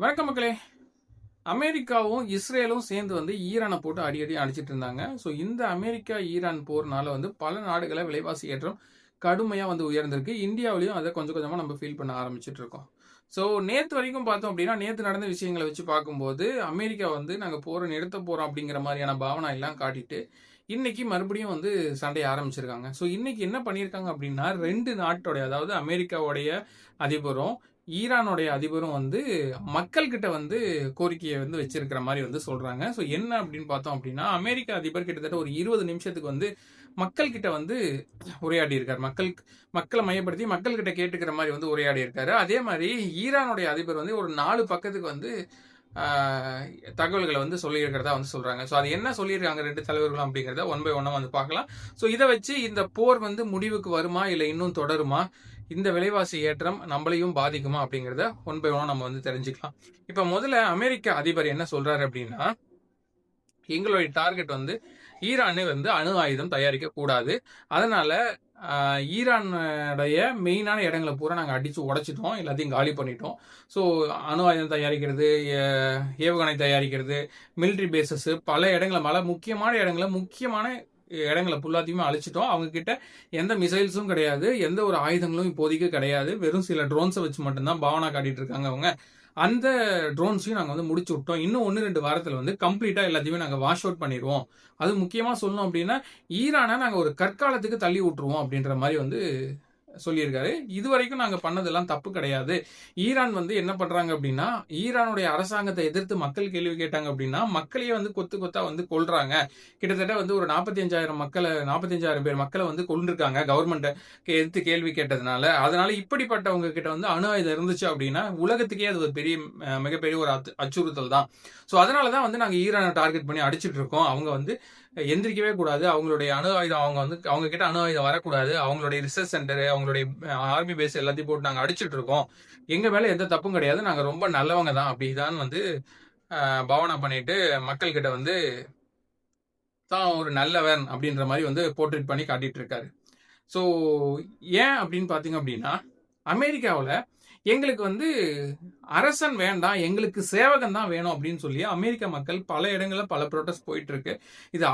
வணக்கம் மக்களே. அமெரிக்காவும் இஸ்ரேலும் சேர்ந்து ஈரானை போட்டு அடி அடி அடிச்சிட்டு இருந்தாங்க. ஸோ இந்த அமெரிக்கா ஈரான் போர்னால பல நாடுகளை விலைவாசி ஏற்றம் கடுமையாக உயர்ந்திருக்கு. இந்தியாவிலையும் அதை கொஞ்சம் கொஞ்சமாக நம்ம ஃபீல் பண்ண ஆரம்பிச்சிட்டு இருக்கோம். ஸோ நேற்று வரைக்கும் பார்த்தோம் அப்படின்னா, நேற்று நடந்த விஷயங்களை வச்சு பார்க்கும்போது அமெரிக்கா நாங்கள் போரை நிறுத்த போகிறோம் அப்படிங்கிற மாதிரியான பாவனை எல்லாம் காட்டிட்டு இன்னைக்கு மறுபடியும் சண்டையை ஆரம்பிச்சிருக்காங்க. ஸோ இன்னைக்கு என்ன பண்ணியிருக்காங்க அப்படின்னா, ரெண்டு நாட்டோடைய, அதாவது அமெரிக்காவுடைய அதிபரும் ஈரானுடைய அதிபரும் மக்கள் கிட்ட கோரிக்கையை வச்சிருக்கிற மாதிரி சொல்றாங்க. ஸோ என்ன அப்படின்னு பார்த்தோம் அப்படின்னா, அமெரிக்க அதிபர் கிட்டத்தட்ட ஒரு 20 நிமிஷத்துக்கு மக்கள் கிட்ட உரையாடி இருக்காரு. மக்களை மையப்படுத்தி மக்கள் கிட்ட கேட்டுக்கிற மாதிரி உரையாடி இருக்காரு. அதே மாதிரி ஈரானுடைய அதிபர் ஒரு 4 பக்கத்துக்கு தகவல்களை சொல்லியிருக்கிறதா சொல்றாங்க. ஸோ அது என்ன சொல்லியிருக்காங்க ரெண்டு தலைவர்களும் அப்படிங்கிறத ஒன் பை ஒன்னா பார்க்கலாம். ஸோ இதை வச்சு இந்த போர் முடிவுக்கு வருமா இல்லை இன்னும் தொடருமா, இந்த விலைவாசி ஏற்றம் நம்மளையும் பாதிக்குமா அப்படிங்கிறத ஒன் பை ஒன்னா நம்ம தெரிஞ்சுக்கலாம். இப்ப முதல்ல அமெரிக்க அதிபர் என்ன சொல்றாரு அப்படின்னா, எங்களுடைய டார்கெட் ஈரானு அணு ஆயுதம் தயாரிக்க கூடாது. அதனால ஈரானுடைய மெயினான இடங்களை பூரா நாங்கள் அடித்து உடைச்சிட்டோம், எல்லாத்தையும் காலி பண்ணிட்டோம். ஸோ அணு ஆயுதம் தயாரிக்கிறது, ஏவுகணை தயாரிக்கிறது, மிலிட்ரி பேசஸ், பல முக்கியமான இடங்களை ஃபுல்லாத்தையுமே அழிச்சிட்டோம். அவங்க கிட்ட எந்த மிசைல்ஸும் கிடையாது, எந்த ஒரு ஆயுதங்களும் இப்போதைக்கு கிடையாது. வெறும் சில ட்ரோன்ஸை வச்சு மட்டும்தான் பாவனா காட்டிட்டு இருக்காங்க அவங்க. அந்த ட்ரோன்ஸையும் நாங்கள் முடிச்சு விட்டோம். இன்னும் 1-2 வாரத்தில் கம்ப்ளீட்டா எல்லாத்தையுமே நாங்கள் வாஷ் அவுட் பண்ணிடுவோம். அது முக்கியமா சொல்லணும் அப்படின்னா, ஈரானை நாங்கள் ஒரு கற்காலத்துக்கு தள்ளி விட்டுருவோம் அப்படின்ற மாதிரி சொல்லியிருக்காரு. இதுவரைக்கும் நாங்க பண்ணதெல்லாம் தப்பு கிடையாது. ஈரான் என்ன பண்றாங்க அப்படின்னா, ஈரானுடைய அரசாங்கத்தை எதிர்த்து மக்கள் கேள்வி கேட்டாங்க அப்படின்னா, மக்களையே கொத்து கொத்தா கொல்றாங்க. கிட்டத்தட்ட ஒரு 45,000 பேர் மக்களை கொண்டிருக்காங்க கவர்மெண்ட்டை எதிர்த்து கேள்வி கேட்டதுனால. அதனால இப்படிப்பட்டவங்க கிட்ட அணு ஆயுதம் இருந்துச்சு அப்படின்னா உலகத்துக்கே அது ஒரு மிகப்பெரிய ஒரு அச்சுறுத்தல் தான். ஸோ அதனாலதான் நாங்க ஈரானை டார்கெட் பண்ணி அடிச்சிட்டு இருக்கோம். அவங்க எந்திரிக்கவே கூடாது. அவங்களுடைய அணு ஆயுதம் அவங்க கிட்ட அணு ஆயுதம் வரக்கூடாது. அவங்களுடைய ரிசர்ச் சென்டர், அவங்களுடைய ஆர்மி பேஸ் எல்லாத்தையும் போட்டு நாங்க அடிச்சிட்டு இருக்கோம். எங்க மேல எந்த தப்பும் கிடையாது, நாங்க ரொம்ப நல்லவங்க தான் அப்படிதான் பாவனா பண்ணிட்டு மக்கள் கிட்ட தான் ஒரு நல்லவன் அப்படின்ற மாதிரி போர்ட்ரேட் பண்ணி காட்டிட்டு இருக்காரு. ஸோ ஏன் அப்படின்னு பாத்தீங்க அப்படின்னா, அமெரிக்காவில் எங்களுக்கு அரசன் வேண்டாம், எங்களுக்கு சேவகன் தான் வேணும் அப்படின்னு சொல்லி அமெரிக்க மக்கள் பல இடங்கள்ல பல ப்ரொட்டஸ்ட் போயிட்டு இருக்கு. இது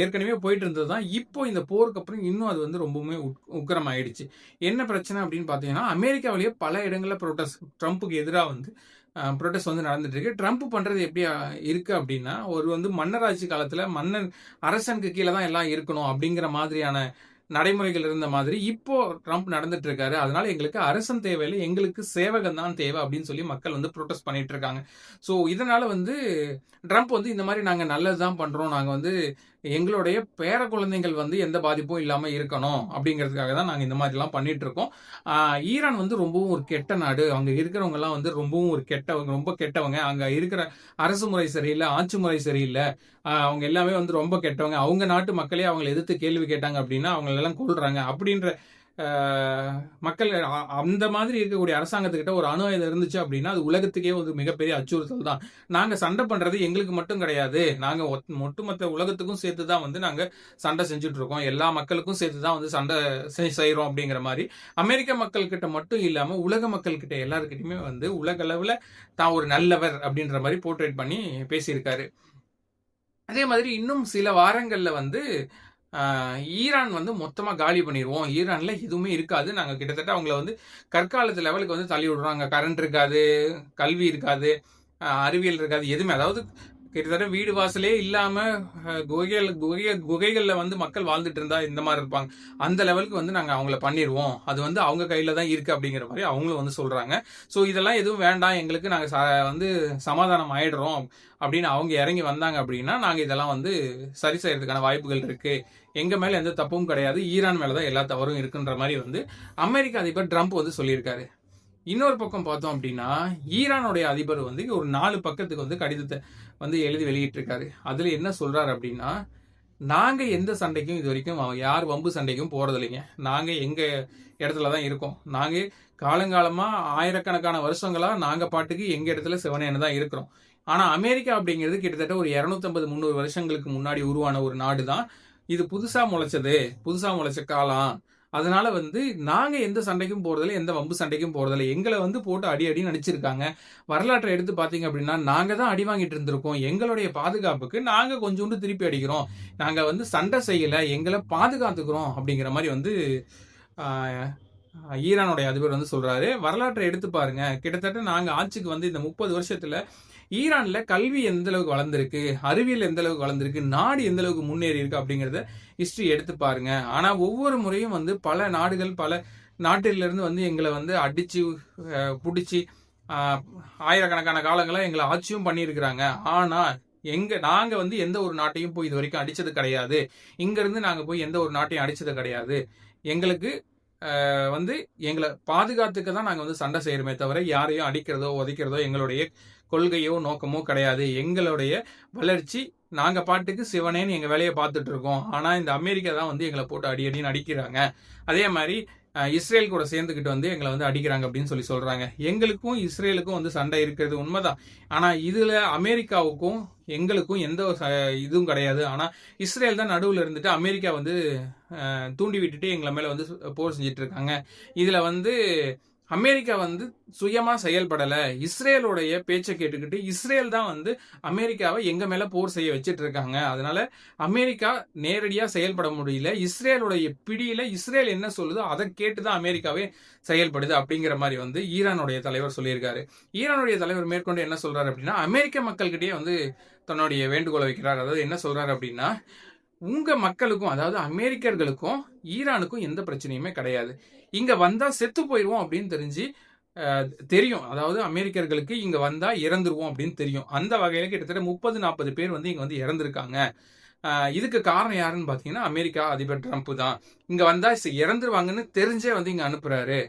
ஏற்கனவே போயிட்டு இருந்தது தான். இப்போ இந்த போருக்கு அப்புறம் இன்னும் அது ரொம்பவுமே உக்கிரம் ஆயிடுச்சு. என்ன பிரச்சனை அப்படின்னு பாத்தீங்கன்னா, அமெரிக்காவிலேயே பல இடங்கள்ல ப்ரொட்டஸ்ட், ட்ரம்ப்புக்கு எதிராக ப்ரொட்டஸ்ட் நடந்துட்டு இருக்கு. ட்ரம்ப் பண்றது எப்படி இருக்கு அப்படின்னா, ஒரு மன்னராட்சி காலத்துல மன்னன் அரசனுக்கு கீழே தான் எல்லாம் இருக்கணும் அப்படிங்கிற மாதிரியான நடைமுறைகள் இருந்த மாதிரி இப்போ ட்ரம்ப் நடந்துட்டு இருக்காரு. அதனால எங்களுக்கு அரசன் தேவையில்லை, எங்களுக்கு சேவகன் தான் தேவை அப்படின்னு சொல்லி மக்கள் ப்ரொட்டஸ்ட் பண்ணிட்டு இருக்காங்க. ஸோ இதனால ட்ரம்ப் இந்த மாதிரி நாங்க நல்லதுதான் பண்றோம், நாங்க எங்களுடைய பேர குழந்தைகள் எந்த பாதிப்பும் இல்லாம இருக்கணும் அப்படிங்கிறதுக்காக தான் நாங்க இந்த மாதிரி எல்லாம் பண்ணிட்டு இருக்கோம். ஈரான் ரொம்பவும் ஒரு கெட்ட நாடு. அங்க இருக்கிறவங்க எல்லாம் ரொம்பவும் ஒரு கெட்டவங்க, ரொம்ப கெட்டவங்க. அங்க இருக்கிற அரசு முறை சரியில்லை, ஆட்சி முறை சரியில்லை, அவங்க எல்லாமே ரொம்ப கெட்டவங்க. அவங்க நாட்டு மக்களே அவங்களை எதிர்த்து கேள்வி கேட்டாங்க அப்படின்னா அவங்க எல்லாம் கொள்றாங்க அப்படின்ற மக்கள். அந்த மாதிரி இருக்கக்கூடிய அரசாங்கத்துக்கிட்ட ஒரு அணு ஆயுதம் இருந்துச்சு அப்படின்னா அது உலகத்துக்கே ஒரு மிகப்பெரிய அச்சுறுத்தல் தான். நாங்க சண்டை பண்றது எங்களுக்கு மட்டும் கிடையாது, நாங்க ஒட்டுமொத்த உலகத்துக்கும் சேர்த்து தான் நாங்க சண்டை செஞ்சுட்டு இருக்கோம், எல்லா மக்களுக்கும் சேர்த்து தான் சண்டை செய்யறோம் அப்படிங்கிற மாதிரி அமெரிக்க மக்கள் கிட்ட மட்டும் இல்லாம உலக மக்கள் கிட்ட எல்லாருக்கிட்டையுமே உலக அளவுல தான் ஒரு நல்லவர் அப்படின்ற மாதிரி போர்ட்ரேட் பண்ணி பேசியிருக்காரு. அதே மாதிரி இன்னும் சில வாரங்கள்ல ஈரான் மொத்தமா காலி பண்ணிடுவோம், ஈரான்ல எதுவுமே இருக்காது, நாங்க கிட்டத்தட்ட அவங்கள கற்காலத்து லெவலுக்கு தள்ளி விடுறோம், கரண்ட் இருக்காது, கல்வி இருக்காது, அறிவியல் இருக்காது, எதுவுமே. அதாவது கிட்டத்தட்ட வீடு வாசலே இல்லாம குகைகள்ல மக்கள் வாழ்ந்துட்டு இருந்தா இந்த மாதிரி இருப்பாங்க, அந்த லெவலுக்கு நாங்க அவங்கள பண்ணிடுவோம், அது அவங்க கையில தான் இருக்கு அப்படிங்கிற மாதிரி அவங்களும் சொல்றாங்க. ஸோ இதெல்லாம் எதுவும் வேண்டாம், எங்களுக்கு நாங்க சமாதானம் ஆயிடுறோம் அப்படின்னு அவங்க இறங்கி வந்தாங்க அப்படின்னா நாங்க இதெல்லாம் சரி செய்யறதுக்கான வாய்ப்புகள் இருக்கு, எங்க மேல எந்த தப்பும் கிடையாது, ஈரான் மேலதான் எல்லா தவறும் இருக்குன்ற மாதிரி அமெரிக்க அதிபர் ட்ரம்ப் சொல்லியிருக்காரு. இன்னொரு பக்கம் பார்த்தோம் அப்படின்னா, ஈரானுடைய அதிபர் ஒரு 4 பக்கத்துக்கு கடிதத்தை எழுதி வெளியிட்டிருக்காரு. அதுல என்ன சொல்றாரு அப்படின்னா, நாங்க எந்த சண்டைக்கும் இது வரைக்கும் யார் வம்பு சண்டைக்கும் போறது இல்லைங்க, நாங்க எங்க இடத்துலதான் இருக்கோம், நாங்க காலங்காலமா ஆயிரக்கணக்கான வருஷங்களா நாங்க பாட்டுக்கு எங்க இடத்துல சிவனேன்னு தான் இருக்கிறோம். ஆனா அமெரிக்கா அப்படிங்கிறது கிட்டத்தட்ட ஒரு 250-300 வருஷங்களுக்கு முன்னாடி உருவான ஒரு நாடு தான். இது புதுசா முளைச்ச காலம், அதனால வந்து நாங்க எந்த சண்டைக்கும் போறதில்ல, எந்த வம்பு சண்டைக்கும் போறதில்ல. எங்கள வந்து போட்டு அடி அடின்னு அடிச்சிருக்காங்க. வரலாற்றை எடுத்து பார்த்தீங்க அப்படின்னா, நாங்க தான் அடி வாங்கிட்டு இருந்திருக்கோம். எங்களுடைய பாதுகாப்புக்கு நாங்க கொஞ்சோண்டு திருப்பி அடிக்கிறோம். நாங்க வந்து சண்டை செய்யல, எங்கள பாதுகாத்துக்கிறோம் அப்படிங்கிற மாரி வந்து ஆ ஈரானுடைய அதிபர் வந்து சொல்றாரு. வரலாற்றை எடுத்து பாருங்க. கிட்டத்தட்ட நாங்க ஆட்சிக்கு வந்து இந்த 30 வருஷத்துல ஈரான்ல கல்வி எந்த அளவுக்கு வளர்ந்திருக்கு, அறிவியல் எந்த அளவுக்கு வளர்ந்திருக்கு, நாடு எந்த அளவுக்கு முன்னேறி இருக்கு அப்படிங்கிறத ஹிஸ்டரி எடுத்து பாருங்க. ஆனா ஒவ்வொரு முறையும் வந்து பல நாடுகள், பல நாட்டிலிருந்து வந்து எங்கள வந்து அடிச்சு, புடிச்சு, அ ஆயிரக்கணக்கான காலங்களா எங்கள ஆட்சியும் பண்ணியிருக்கிறாங்க. ஆனா நாங்க வந்து எந்த ஒரு நாட்டையும் போய் இதுவரைக்கும் அடிச்சது கிடையாது. இங்க இருந்து நாங்க போய் எந்த ஒரு நாட்டையும் அடிச்சது கிடையாது. எங்களுக்கு வந்து எங்கள பாதுகாத்துக்க தான் நாங்க வந்து சண்டை செய்யறோமே தவிர, யாரையும் அடிக்கிறதோ, உதைக்கிறதோ எங்களுடைய கொள்கையோ, நோக்கமோ கிடையாது. எங்களுடைய வளர்ச்சி நாங்க பாட்டுக்கு சிவனேன்னு எங்க வேலைய பார்த்துட்டு இருக்கோம். ஆனா இந்த அமெரிக்கா தான் வந்து எங்கள போட்டு அடி அடின்னு அடிக்கிறாங்க. அதே மாரி இஸ்ரேல் கூட சேர்ந்துக்கிட்டு வந்து எங்கள வந்து அடிக்கிறாங்க அப்படின்னு சொல்றாங்க. எங்களுக்கும் இஸ்ரேலுக்கும் வந்து சண்டை இருக்கிறது உண்மைதான். ஆனா இதுல அமெரிக்காவுக்கும் எங்களுக்கும் எந்த ஒரு இதுவும் கிடையாது. ஆனா இஸ்ரேல் தான் நடுவுல இருந்துட்டு அமெரிக்கா வந்து தூண்டி விட்டுட்டு எங்கள மேல வந்து போர் செஞ்சுட்டு இருக்காங்க. இதுல வந்து அமெரிக்கா வந்து சுயமா செயல்படல. இஸ்ரேலுடைய பேச்ச கேட்டுக்கிட்டு இஸ்ரேல் தான் வந்து அமெரிக்காவை எங்க மேல போர் செய்ய வச்சிட்டு இருக்காங்க. அதனால அமெரிக்கா நேரடியா செயல்பட முடியல. இஸ்ரேலுடைய பிடியில இஸ்ரேல் என்ன சொல்லுதோ அதை கேட்டுதான் அமெரிக்காவே செயல்படுது அப்படிங்கிற மாதிரி வந்து ஈரானுடைய தலைவர் சொல்லியிருக்காரு. ஈரானுடைய தலைவர் மேற்கொண்டு என்ன சொல்றாரு அப்படின்னா, அமெரிக்க மக்கள்கிட்டயே வந்து தன்னுடைய வேண்டுகோளை வைக்கிறார். அதாவது என்ன சொல்றாரு அப்படின்னா, உங்க மக்களுக்கும் அதாவது அமெரிக்கர்களுக்கும் ஈரானுக்கும் எந்த பிரச்சனையுமே கிடையாது. இங்க வந்தா செத்து போயிருவோம் அப்படின்னு தெரியும். அதாவது அமெரிக்கர்களுக்கு இங்க வந்தா இறந்துருவோம் அப்படின்னு தெரியும். அந்த வகையில கிட்டத்தட்ட 30-40 பேர் வந்து இங்க வந்து இறந்திருக்காங்க. இதுக்கு காரணம் யாருன்னு பாத்தீங்கன்னா அமெரிக்கா அதிபர் ட்ரம்ப் தான். இங்க வந்தா இறந்துருவாங்கன்னு தெரிஞ்சே வந்து இங்க அனுப்புறாரு.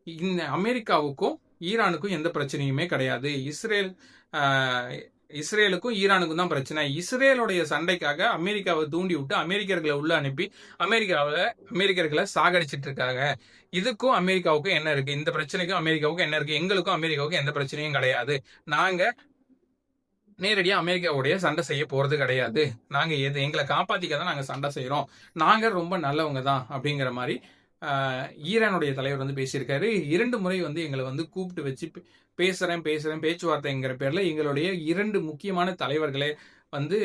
இந்த அமெரிக்காவுக்கும் ஈரானுக்கும் எந்த பிரச்சனையுமே கிடையாது. இஸ்ரேலுக்கும் ஈரானுக்கும் தான் பிரச்சனை. இஸ்ரேலுடைய சண்டைக்காக அமெரிக்காவை தூண்டி விட்டு அமெரிக்கர்களை உள்ள அனுப்பி அமெரிக்கர்களை சாகடிச்சிட்டு இருக்காங்க. இதுக்கும் அமெரிக்காவுக்கும் என்ன இருக்கு? இந்த பிரச்சனைக்கும் அமெரிக்காவுக்கும் என்ன இருக்கு? எங்களுக்கும் அமெரிக்காவுக்கும் எந்த பிரச்சனையும் கிடையாது. நாங்க நேரடியா அமெரிக்காவுடைய சண்டை செய்ய போறது கிடையாது. நாங்க எங்களை காப்பாத்திக்க தான் நாங்க சண்டை செய்யறோம். நாங்க ரொம்ப நல்லவங்க தான் அப்படிங்கிற மாதிரி ஈரானுடைய தலைவர் வந்து பேசியிருக்காரு. 2 முறை வந்து எங்களை வந்து கூப்பிட்டு வச்சு பேசுறேன் பேச்சுவார்த்தைங்கிற பேர்ல எங்களுடைய 2 முக்கியமான தலைவர்களே வந்து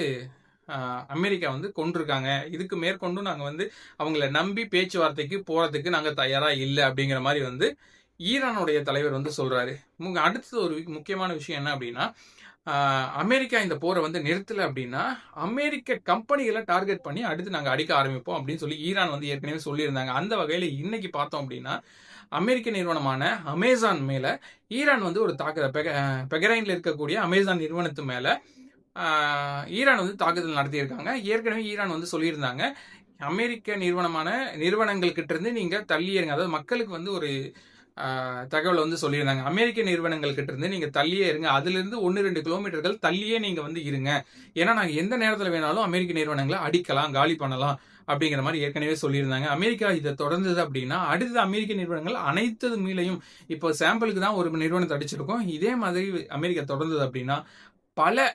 அமெரிக்கா வந்து கொண்டிருக்காங்க. இதுக்கு மேற்கொண்டும் நாங்க வந்து அவங்கள நம்பி பேச்சுவார்த்தைக்கு போறதுக்கு நாங்க தயாரா இல்லை அப்படிங்கிற மாதிரி வந்து ஈரானுடைய தலைவர் வந்து சொல்றாரு. அடுத்தது ஒரு முக்கியமான விஷயம் என்ன அப்படின்னா, அமெரிக்கா இந்த போரை வந்து நிறுத்தல அப்படின்னா அமெரிக்க கம்பெனிகளை டார்கெட் பண்ணி அடுத்து நாங்க அடிக்க ஆரம்பிப்போம் அப்படின்னு சொல்லி ஈரான் வந்து ஏற்கனவே சொல்லியிருந்தாங்க. அந்த வகையில இன்னைக்கு பார்த்தோம் அப்படின்னா அமெரிக்க நிறுவனமான அமேசான் மேல ஈரான் வந்து ஒரு பெஹ்ரைன்ல இருக்கக்கூடிய அமேசான் நிறுவனத்து மேல ஈரான் வந்து தாக்குதல் நடத்தியிருக்காங்க. ஏற்கனவே ஈரான் வந்து சொல்லியிருந்தாங்க, அமெரிக்க நிறுவனங்கள் கிட்ட இருந்து நீங்க தள்ளியிருங்க. அதாவது மக்களுக்கு வந்து ஒரு தகவல் வந்து சொல்லியிருந்தாங்க. அமெரிக்க நிறுவனங்கள் கிட்ட இருந்து நீங்க தள்ளியே இருங்க. அதுல இருந்து 1-2 கிலோமீட்டர்கள் தள்ளியே நீங்க வந்து இருங்க. ஏன்னா நாங்க எந்த நேரத்துல வேணாலும் அமெரிக்க நிறுவனங்களை அடிக்கலாம், காலி பண்ணலாம் அப்படிங்கிற மாதிரி ஏற்கனவே சொல்லியிருந்தாங்க. அமெரிக்கா இதை தொடர்ந்தது அப்படின்னா அடுத்தது அமெரிக்க நிறுவனங்கள் அனைத்து மீளையும் இப்போ சாம்பிளுக்கு தான் ஒரு நிறுவனத்தை அடிச்சிருக்கோம். இதே மாதிரி அமெரிக்கா தொடர்ந்தது அப்படின்னா பல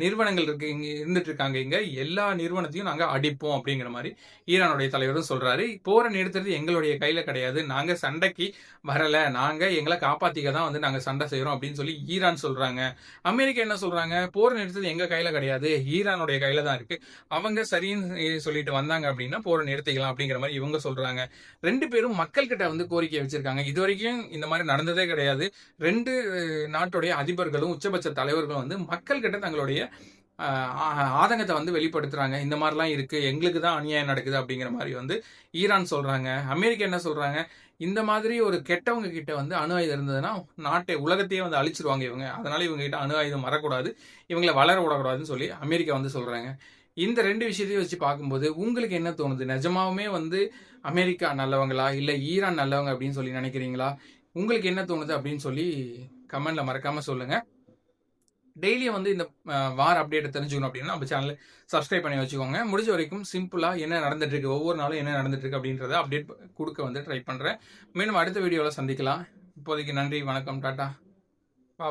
நிறுவனங்கள் இருக்கு இங்க இருந்துட்டு இருக்காங்க. இங்க எல்லா நிறுவனத்தையும் நாங்க அடிப்போம் அப்படிங்கிற மாதிரி ஈரானுடைய தலைவரும் சொல்றாரு. போரை நிறுத்துறது எங்களுடைய கையில கிடையாது. நாங்க சண்டைக்கு வரல. நாங்க எங்களை காப்பாத்திக்க தான் வந்து நாங்க சண்டை செய்யறோம் அப்படின்னு சொல்லி ஈரான் சொல்றாங்க. அமெரிக்கா என்ன சொல்றாங்க? போரை நிறுத்துறது எங்க கையில கிடையாது, ஈரானுடைய கையில தான் இருக்கு. அவங்க சரின்னு சொல்லிட்டு வந்தாங்க அப்படின்னா போரை நிறுத்திக்கலாம் அப்படிங்கிற மாதிரி இவங்க சொல்றாங்க. 2 பேரும் மக்கள் கிட்ட வந்து கோரிக்கை வச்சிருக்காங்க. இது வரைக்கும் இந்த மாதிரி நடந்ததே கிடையாது. 2 நாட்டுடைய அதிபர்களும் உச்சபட்ச தலைவர்களும் வந்து மக்கள் கிட்ட தங்களுடைய ஆதங்கத்தை வந்து வெளிப்படுத்துறாங்க. இந்த மாதிரிலாம் இருக்கு, எங்களுக்கு தான் அநியாயம் நடக்குது அப்படிங்கிற மாதிரி வந்து ஈரான் சொல்றாங்க. அமெரிக்கா என்ன சொல்றாங்க? இந்த மாதிரி ஒரு கெட்டவங்க கிட்ட வந்து அணு ஆயுதம் இருந்ததுன்னா உலகத்தையே வந்து அழிச்சிருவாங்க இவங்க. அதனால இவங்க கிட்ட அணு ஆயுதம் வரக்கூடாது, இவங்களை வளர விடக்கூடாதுன்னு சொல்லி அமெரிக்கா வந்து சொல்றாங்க. இந்த 2 விஷயத்தையும் வச்சு பார்க்கும்போது உங்களுக்கு என்ன தோணுது? நிஜமாவுமே வந்து அமெரிக்கா நல்லவங்களா இல்ல ஈரான் நல்லவங்க அப்படின்னு சொல்லி நினைக்கிறீங்களா? உங்களுக்கு என்ன தோணுது அப்படின்னு சொல்லி கமெண்ட்ல மறக்காம சொல்லுங்க. டெய்லியும் வந்து இந்த வார அப்டேட் தெரிஞ்சுக்கணும் அப்படின்னா நம்ம சேனலை சப்ஸ்கிரைப் பண்ணி வச்சுக்கோங்க. முடிஞ்ச வரைக்கும் சிம்பிளா என்ன நடந்துட்டு இருக்கு, ஒவ்வொரு நாளும் என்ன நடந்துட்டு இருக்கு அப்படின்றத அப்டேட் கொடுக்க வந்து ட்ரை பண்றேன். மீண்டும் அடுத்த வீடியோவில் சந்திக்கலாம். இப்போதைக்கு நன்றி, வணக்கம், டாடா,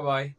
பாய்.